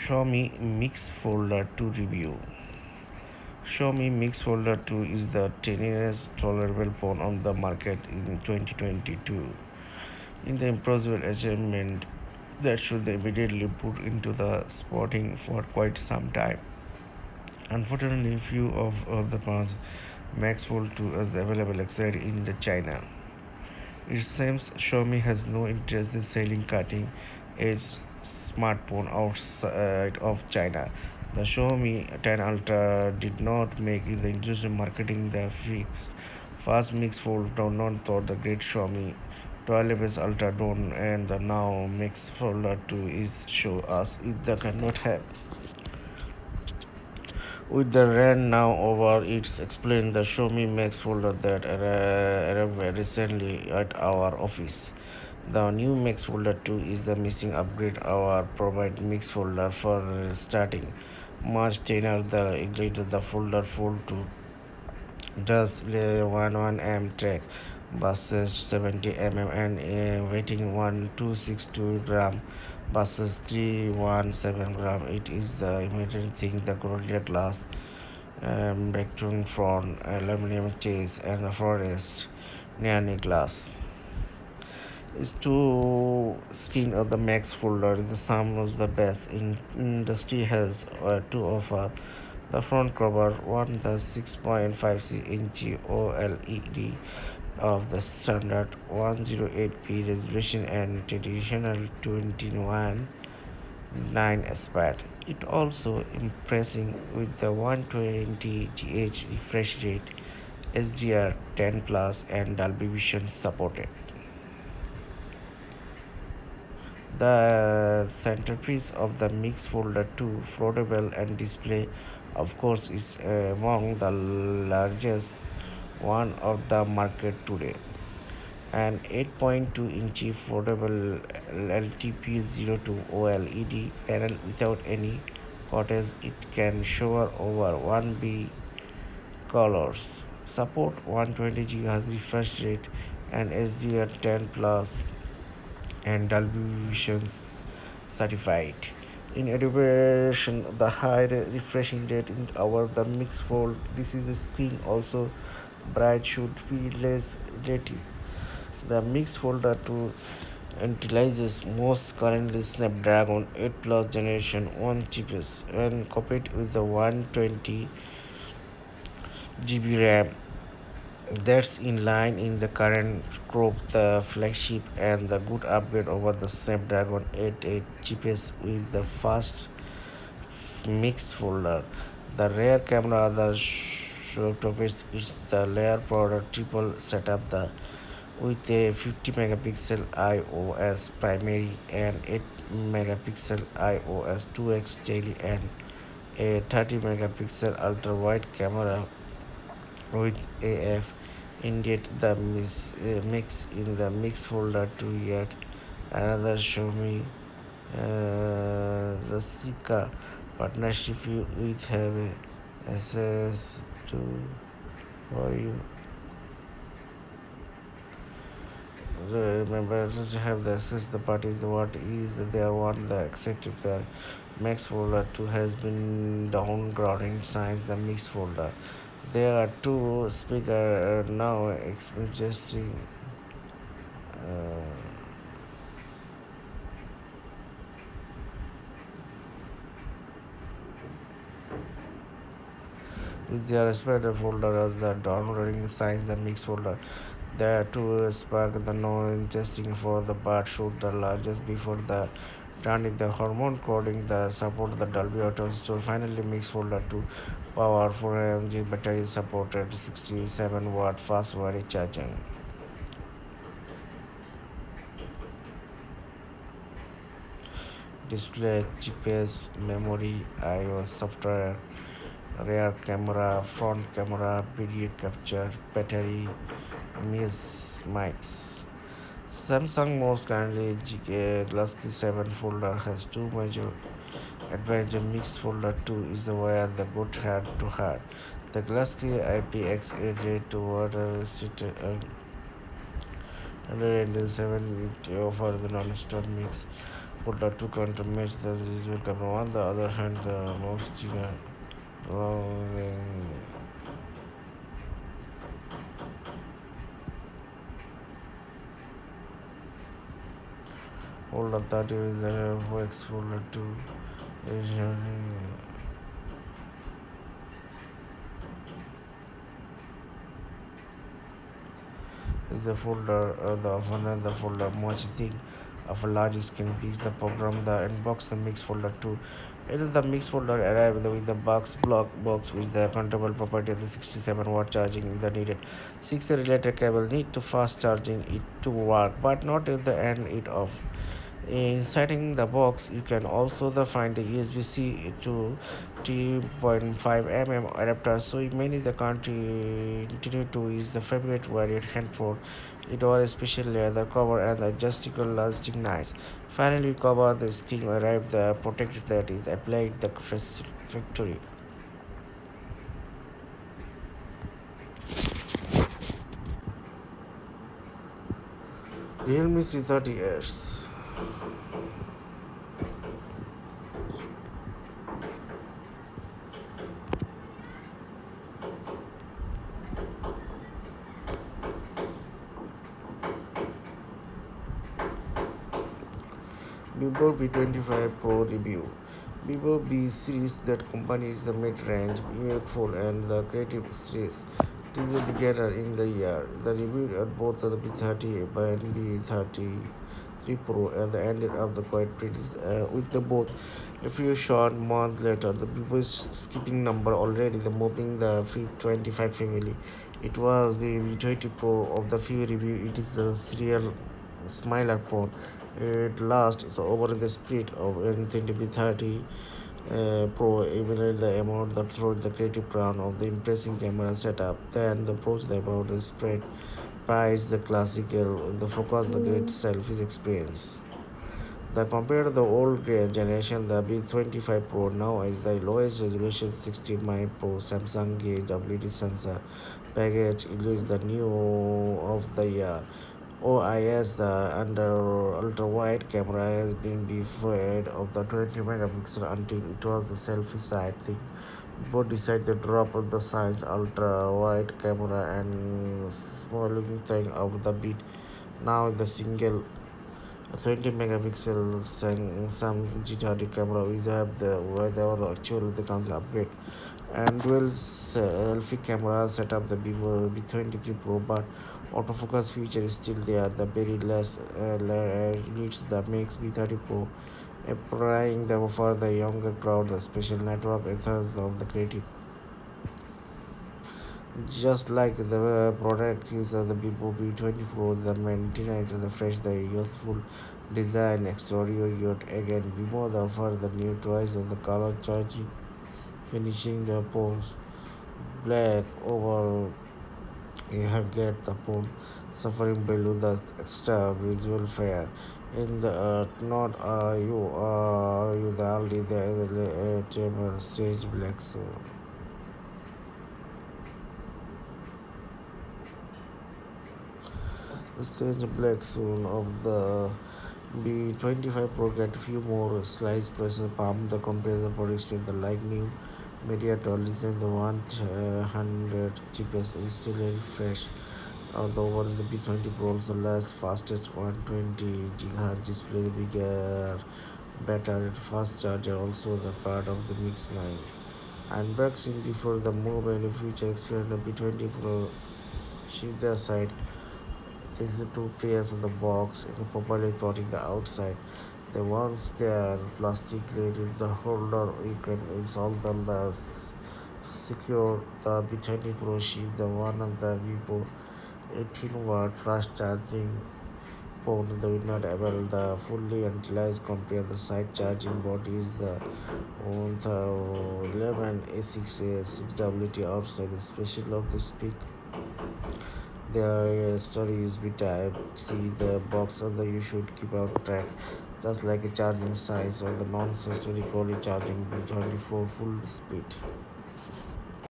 Xiaomi Mix Folder 2 review. Xiaomi Mix Folder 2 is the tiniest tolerable phone on the market in 2022. In the impossible achievement that should immediately put into the spotting for quite some time. Unfortunately, few of the parts Max Fold 2 is available except in the China. It seems Xiaomi has no interest in selling cutting edge smartphone outside of China. The Xiaomi 10 Ultra did not make the interest in marketing the fast mix fold down not thought the great Xiaomi 12 Ultra Dawn and the now Mix Folder 2 is show us if they cannot have. With the rain now over, it's explained the Show Me Max folder that arrived recently at our office. The new Mix folder 2 is the missing upgrade our provide mix folder for starting. March 10 the ignited the folder full to does 11 m track buses 70 mm and weighting 1262 gram buses 317 gram. It is the immediate thing the Gorilla Glass background front aluminum case and a forest neon glass is to spin of the Max folder. The sum was the best in industry has to offer. The front cover one the 6.56-inch OLED of the standard 108p resolution and traditional 21:9 aspect. It also impressing with the 120 Hz refresh rate, HDR10 plus and Dolby Vision supported. The centerpiece of the Mix Folder 2 foldable and display, of course, is among the largest one of the market today. An 8.2-inch foldable LTP02 OLED panel without any cottage, it can show over 1B colors, support 120 GHz refresh rate and HDR10 plus and Dolby Vision certified. In addition, the high refreshing rate in our the mix fold. This is the screen also bright should be less relative. The mix folder to utilizes most currently Snapdragon 8 Plus Generation 1 chips and copied with the 120 GB RAM. That's in line in the current crop, the flagship and the good upgrade over the Snapdragon 88 chips with the fast mix folder. The rear camera, the showcase is the layer product triple setup the with a 50 megapixel iOS primary and 8 megapixel iOS 2x daily and a 30 megapixel ultra wide camera with AF. Indeed, the mix in the mix folder to yet another show me the Sika partnership with have a access to for you. Remember to have the access the parties what is they want the accept if the max folder 2 has been downgrading since the mix folder. There are two speakers now existing. Uh, with their respective folder as the downloading signs the mix folder. There are two spark the no interesting for the part shoot the largest before the turning the hormone coding the support the Dolby Auto store finally mix folder to power 4 mAh battery supported 67-watt fast wireless charging. Display, GPS, memory, iOS software, rear camera, front camera, video capture, battery, mics. Samsung most currently Galaxy 7 folder has two major advantages. Mix folder 2 is the where the boot head to head. The Galaxy IPX8 to water 107 offer the non-stop mix folder 2 can't match the visual camera. On the other hand, the mouse allowing folder 30 is the works folder 2 is is a folder, the of another folder much thick of a large screen piece. The program, the inbox, the mix folder 2. It is the mix folder arrived with the box with the controllable property of the 67-watt charging the needed. 6 related cable need to fast charging it to work, but not at the end it off. In setting the box, you can also find the USB-C to 3.5 mm adapter. So many the continue to use the favorite variant handphone. It was a special leather cover and the adjustable lasting nice. Finally, cover the screen arrived the protected that is applied the factory. Realme C30s. Vivo B25 Pro review. Vivo B series that combines the mid-range, youthful and the creative series. It is a beginner in the year. The review at both the B30 and B33 Pro and the ended up the quite pretty with the both. A few short months later, the Vivo is skipping number already. The moving the 25 family. It was the B20 Pro of the few review. It is the serial smiler phone. It lasts so over the split of anything to be 30 Pro, even in the amount that through the creative crown of the impressive camera setup. Then the approach the about the spread price, the classical, the focus, the great selfies experience. The compared to the old generation, the B25 Pro now is the lowest resolution 60 my Pro Samsung gauge WD sensor package. It is the new of the year. OIS, the under ultra wide camera has been deferred of the 20 megapixel until it was the selfie side thing. Both decided to drop of the size ultra wide camera and small looking thing of the beat. Now the single 20 megapixel some G30 camera we have the where they were actual the console upgrade and dual selfie camera setup the Vivo B23 Pro, but autofocus feature is still there. The very less needs the makes B30 Pro applying the for the younger crowd the special network ethos of the creative. Just like the product is the Vivo B20 Pro, the maintenance the fresh, the youthful design exterior yet again Vivo the offer the new choice of the color charging finishing the phones black over you have get the phone suffering below the extra visual fare in the not you the only the chamber stage black so the stage black soon of the B25 Pro get a few more slice pressure palm the compressor production the like new media listen the 100 GPS is still very fresh. The one the B20 Pro also last fastest 120 GHz display the bigger better fast charger also the part of the mix line. And back in before the move and the future explain the B20 Pro shift the side takes the two players in the box and the properly thought in the outside. The ones they are plastic related the holder you can install them the secure the B20 Pro shift the one of the Vivo 18-watt fast charging phone the will not able the fully utilize compare the side charging bodies the on the 11 A6 6WT outside the special of the speak their story is be type see the box on the you should keep out track just like a charging size or the non-sensory quality charging b 24 full speed.